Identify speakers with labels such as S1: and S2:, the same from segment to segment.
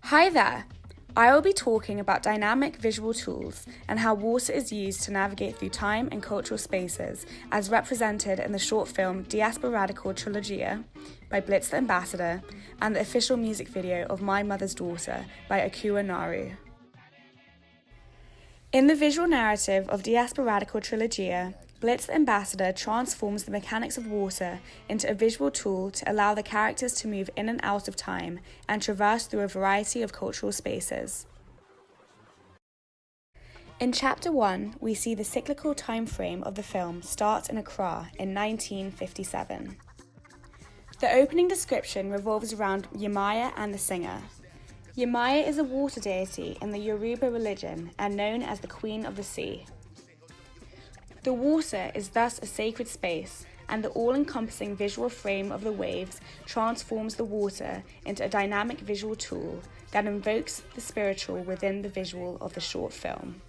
S1: Hi there! I will be talking about dynamic visual tools and how water is used to navigate through time and cultural spaces, as represented in the short film Diasporadical Trilogia by Blitz the Ambassador and the official music video of My Mother's Daughter by Akua Naru. In the visual narrative of Diasporadical Trilogia, Blitz the Ambassador transforms the mechanics of water into a visual tool to allow the characters to move in and out of time and traverse through a variety of cultural spaces. In Chapter 1, we see the cyclical time frame of the film start in Accra in 1957. The opening description revolves around Yemaya and the singer. Yemaya is a water deity in the Yoruba religion and known as the Queen of the Sea. The water is thus a sacred space, and the all-encompassing visual frame of the waves transforms the water into a dynamic visual tool that invokes the spiritual within the visual of the short film.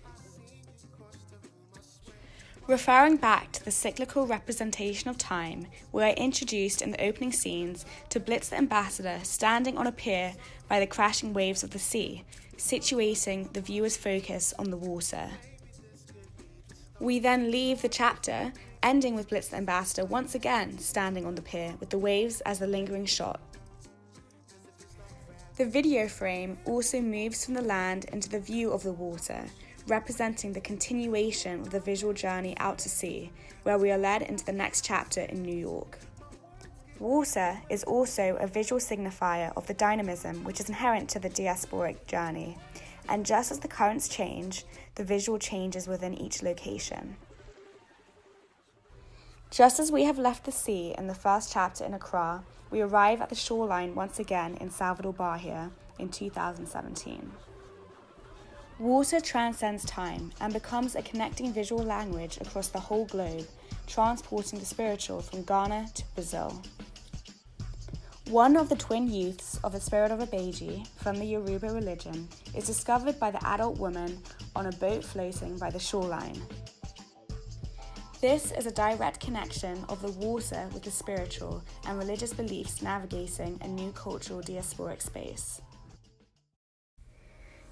S1: Referring back to the cyclical representation of time, we are introduced in the opening scenes to Blitz the Ambassador standing on a pier by the crashing waves of the sea, situating the viewer's focus on the water. We then leave the chapter, ending with Blitz the Ambassador once again standing on the pier with the waves as the lingering shot. The video frame also moves from the land into the view of the water, representing the continuation of the visual journey out to sea, where we are led into the next chapter in New York. Water is also a visual signifier of the dynamism which is inherent to the diasporic journey, and just as the currents change, the visual changes within each location. Just as we have left the sea in the first chapter in Accra, we arrive at the shoreline once again in Salvador Bahia in 2017. Water transcends time and becomes a connecting visual language across the whole globe, transporting the spiritual from Ghana to Brazil. One of the twin youths of the spirit of Abeji from the Yoruba religion is discovered by the adult woman on a boat floating by the shoreline. This is a direct connection of the water with the spiritual and religious beliefs navigating a new cultural diasporic space.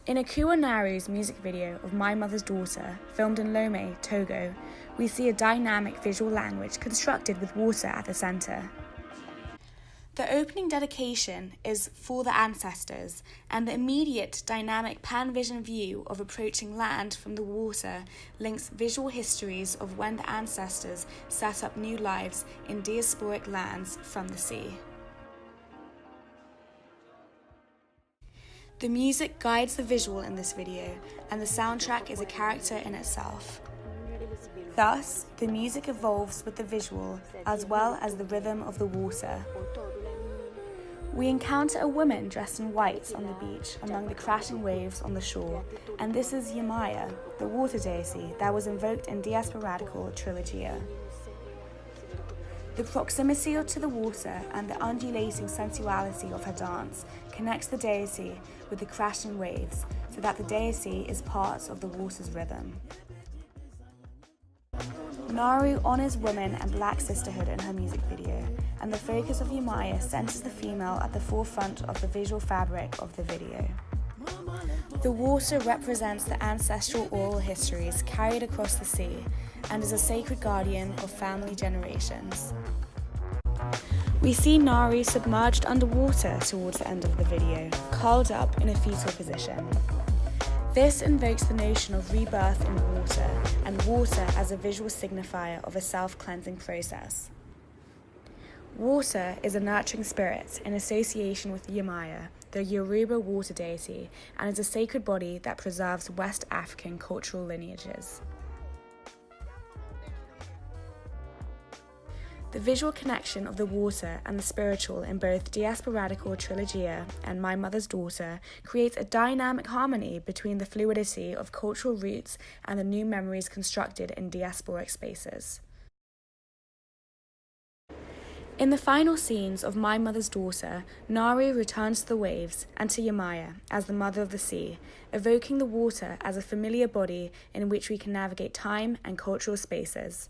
S1: In Akua Naru's music video of My Mother's Daughter, filmed in Lomé, Togo, we see a dynamic visual language constructed with water at the centre. The opening dedication is for the ancestors, and the immediate dynamic pan-vision view of approaching land from the water links visual histories of when the ancestors set up new lives in diasporic lands from the sea. The music guides the visual in this video, and the soundtrack is a character in itself. Thus, the music evolves with the visual as well as the rhythm of the water. We encounter a woman dressed in white on the beach among the crashing waves on the shore, and this is Yemaya, the water deity that was invoked in Diasporadical Trilogia. The proximity to the water and the undulating sensuality of her dance connects the deity with the crashing waves, so that the deity is part of the water's rhythm. Naru honors women and black sisterhood in her music video, and the focus of Yemaya centers the female at the forefront of the visual fabric of the video. The water represents the ancestral oral histories carried across the sea and is a sacred guardian of family generations. We see Naru submerged underwater towards the end of the video, curled up in a fetal position. This invokes the notion of rebirth in water, and water as a visual signifier of a self-cleansing process. Water is a nurturing spirit in association with Yemaya, the Yoruba water deity, and is a sacred body that preserves West African cultural lineages. The visual connection of the water and the spiritual in both Diasporadical Trilogia and My Mother's Daughter creates a dynamic harmony between the fluidity of cultural roots and the new memories constructed in diasporic spaces. In the final scenes of My Mother's Daughter, Naru returns to the waves and to Yemaya as the mother of the sea, evoking the water as a familiar body in which we can navigate time and cultural spaces.